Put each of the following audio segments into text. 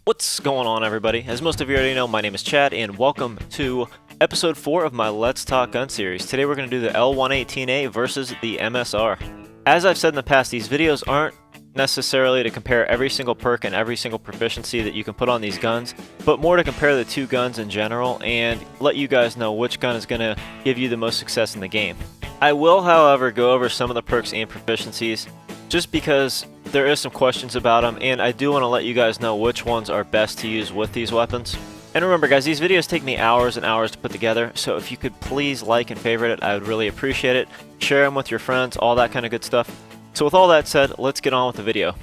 What's going on, everybody? As most of you already know, my name is Chad, and welcome to episode 4 of my Let's Talk Gun series. Today we're going to do the L118A versus the MSR. As I've said in the past, these videos aren't necessarily to compare every single perk and every single proficiency that you can put on these guns, but more to compare the two guns in general and let you guys know which gun is going to give you the most success in the game. I will, however, go over some of the perks and proficiencies just because there is some questions about them, and I do want to let you guys know which ones are best to use with these weapons. And remember guys, these videos take me hours and hours to put together, so if you could please like and favorite it, I would really appreciate it. Share them with your friends, all that kind of good stuff. So with all that said, let's get on with the video.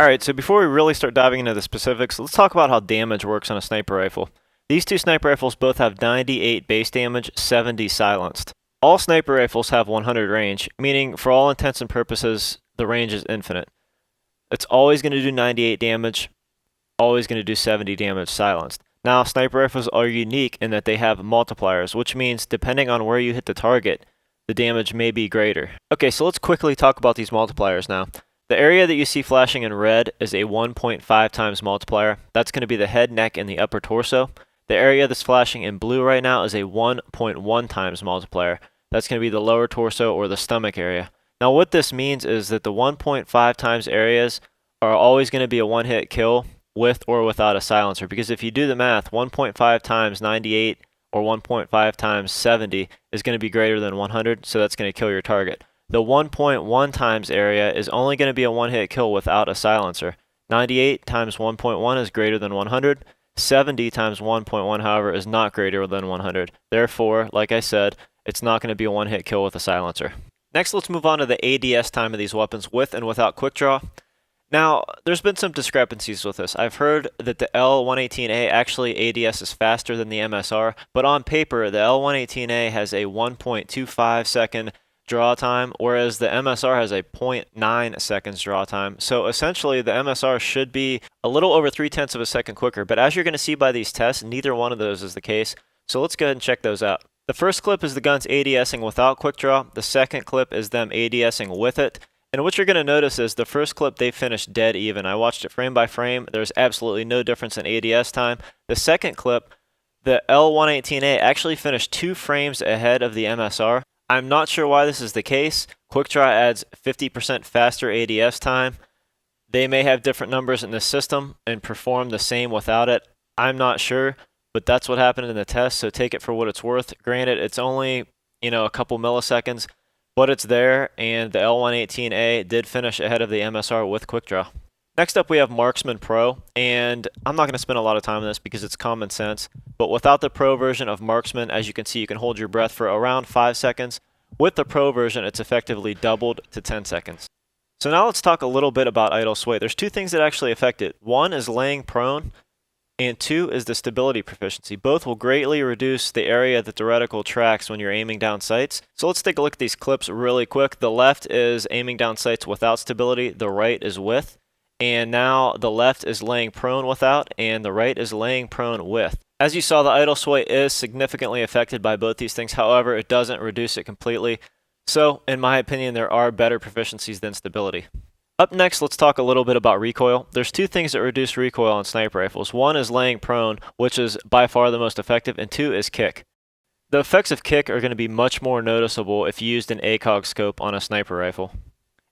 Alright, so before we really start diving into the specifics, let's talk about how damage works on a sniper rifle. These two sniper rifles both have 98 base damage, 70 silenced. All sniper rifles have 100 range, meaning for all intents and purposes, the range is infinite. It's always going to do 98 damage, always going to do 70 damage silenced. Now, sniper rifles are unique in that they have multipliers, which means depending on where you hit the target, the damage may be greater. Okay, so let's quickly talk about these multipliers now. The area that you see flashing in red is a 1.5 times multiplier. That's going to be the head, neck, and the upper torso. The area that's flashing in blue right now is a 1.1 times multiplier. That's going to be the lower torso or the stomach area. Now what this means is that the 1.5 times areas are always going to be a one-hit kill with or without a silencer, because if you do the math, 1.5 times 98 or 1.5 times 70 is going to be greater than 100, so that's going to kill your target. The 1.1 times area is only going to be a one-hit kill without a silencer. 98 times 1.1 is greater than 100. 70 times 1.1, however, is not greater than 100. Therefore, like I said, it's not going to be a one-hit kill with a silencer. Next, let's move on to the ADS time of these weapons with and without quick draw. Now, there's been some discrepancies with this. I've heard that the L118A actually ADS is faster than the MSR, but on paper, the L118A has a 1.25 second draw time, whereas the MSR has a 0.9 seconds draw time. So essentially, the MSR should be a little over 0.3 of a second quicker, but as you're going to see by these tests, neither one of those is the case. So let's go ahead and check those out. The first clip is the guns ADSing without quick draw. The second clip is them ADSing with it. And what you're going to notice is the first clip, they finished dead even. I watched it frame by frame. There's absolutely no difference in ADS time. The second clip, the L118A actually finished 2 frames ahead of the MSR. I'm not sure why this is the case. Quick draw adds 50% faster ADS time. They may have different numbers in the system and perform the same without it. I'm not sure. But that's what happened in the test, so take it for what it's worth. Granted, it's only, a couple milliseconds, but it's there, and the L118A did finish ahead of the MSR with quick draw. Next up, we have Marksman Pro, and I'm not going to spend a lot of time on this because it's common sense, but without the Pro version of Marksman, as you can see, you can hold your breath for around 5 seconds. With the Pro version, it's effectively doubled to 10 seconds. So now let's talk a little bit about idle sway. There's 2 things that actually affect it. One is laying prone, and 2 is the stability proficiency. Both will greatly reduce the area that the reticle tracks when you're aiming down sights. So let's take a look at these clips really quick. The left is aiming down sights without stability, the right is with. And now the left is laying prone without, and the right is laying prone with. As you saw, the idle sway is significantly affected by both these things. However, it doesn't reduce it completely. So, in my opinion, there are better proficiencies than stability. Up next, let's talk a little bit about recoil. There's 2 things that reduce recoil on sniper rifles. One is laying prone, which is by far the most effective, and 2 is kick. The effects of kick are going to be much more noticeable if used in ACOG scope on a sniper rifle.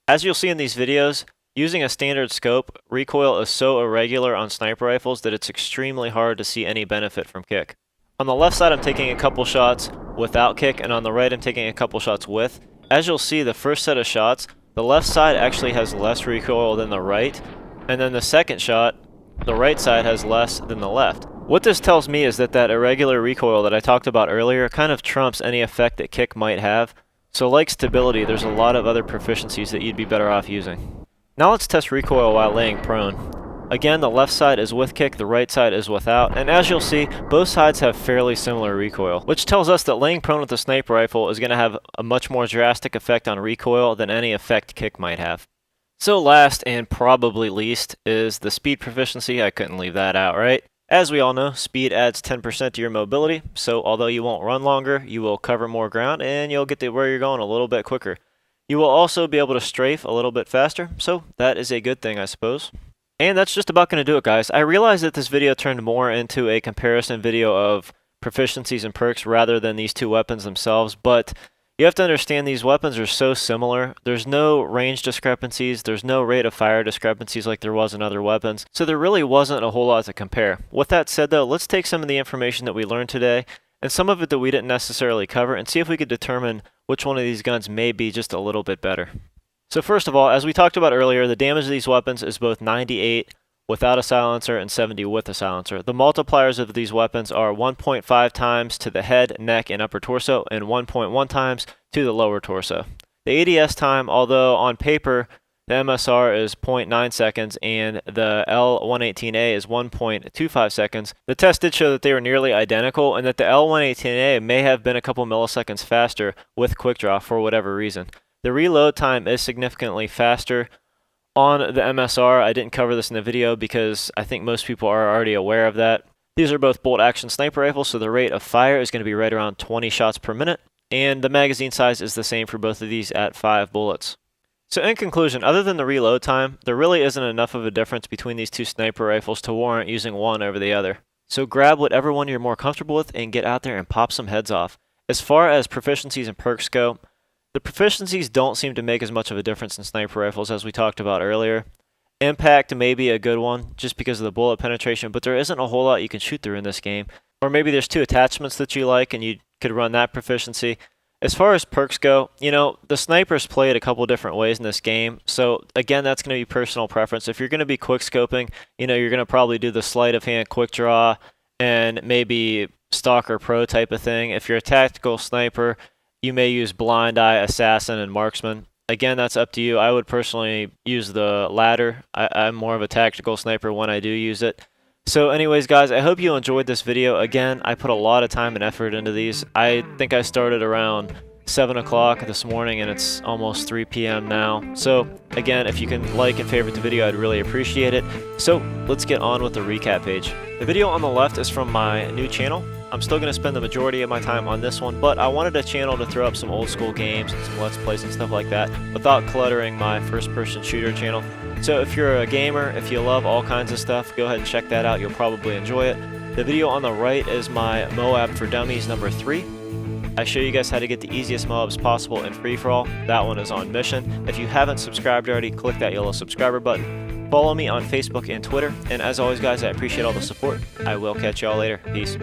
As you'll see in these videos, using a standard scope, recoil is so irregular on sniper rifles that it's extremely hard to see any benefit from kick. On the left side, I'm taking a couple shots without kick, and on the right, I'm taking a couple shots with. As you'll see, the first set of shots, the left side actually has less recoil than the right, and then the second shot, the right side has less than the left. What this tells me is that irregular recoil that I talked about earlier kind of trumps any effect that kick might have. So like stability, there's a lot of other proficiencies that you'd be better off using. Now let's test recoil while laying prone. Again, the left side is with kick, the right side is without, and as you'll see, both sides have fairly similar recoil, which tells us that laying prone with a sniper rifle is going to have a much more drastic effect on recoil than any effect kick might have. So last, and probably least, is the speed proficiency. I couldn't leave that out, right? As we all know, speed adds 10% to your mobility, so although you won't run longer, you will cover more ground, and you'll get to where you're going a little bit quicker. You will also be able to strafe a little bit faster, so that is a good thing, I suppose. And that's just about going to do it, guys. I realize that this video turned more into a comparison video of proficiencies and perks rather than these two weapons themselves, but you have to understand these weapons are so similar. There's no range discrepancies, there's no rate of fire discrepancies like there was in other weapons, so there really wasn't a whole lot to compare. With that said though, let's take some of the information that we learned today, and some of it that we didn't necessarily cover, and see if we could determine which one of these guns may be just a little bit better. So first of all, as we talked about earlier, the damage of these weapons is both 98 without a silencer and 70 with a silencer. The multipliers of these weapons are 1.5 times to the head, neck, and upper torso, and 1.1 times to the lower torso. The ADS time, although on paper the MSR is 0.9 seconds and the L118A is 1.25 seconds, the test did show that they were nearly identical and that the L118A may have been a couple milliseconds faster with quick draw for whatever reason. The reload time is significantly faster on the MSR. I didn't cover this in the video because I think most people are already aware of that. These are both bolt action sniper rifles, so the rate of fire is going to be right around 20 shots per minute, and the magazine size is the same for both of these at 5 bullets. So in conclusion, other than the reload time, there really isn't enough of a difference between these two sniper rifles to warrant using one over the other. So grab whatever one you're more comfortable with and get out there and pop some heads off. As far as proficiencies and perks go, the proficiencies don't seem to make as much of a difference in sniper rifles as we talked about earlier. Impact may be a good one just because of the bullet penetration, but there isn't a whole lot you can shoot through in this game. Or maybe there's two attachments that you like and you could run that proficiency. As far as perks go, the snipers play it a couple different ways in this game. So again, that's going to be personal preference. If you're going to be quick scoping, you're going to probably do the sleight of hand quick draw and maybe stalker pro type of thing. If you're a tactical sniper, you may use blind eye, assassin, and marksman. Again, that's up to you. I would personally use the latter. I'm more of a tactical sniper when I do use it. So anyways, guys, I hope you enjoyed this video. Again, I put a lot of time and effort into these. I think I started around 7 o'clock this morning, and it's almost 3 p.m. now. So again, if you can like and favorite the video, I'd really appreciate it. So let's get on with the recap page. The video on the left is from my new channel. I'm still going to spend the majority of my time on this one, but I wanted a channel to throw up some old school games and some Let's Plays and stuff like that without cluttering my first-person shooter channel. So if you're a gamer, if you love all kinds of stuff, go ahead and check that out. You'll probably enjoy it. The video on the right is my MOAB for Dummies number 3. I show you guys how to get the easiest MOABs possible in free-for-all. That one is on mission. If you haven't subscribed already, click that yellow subscriber button. Follow me on Facebook and Twitter. And as always, guys, I appreciate all the support. I will catch y'all later. Peace.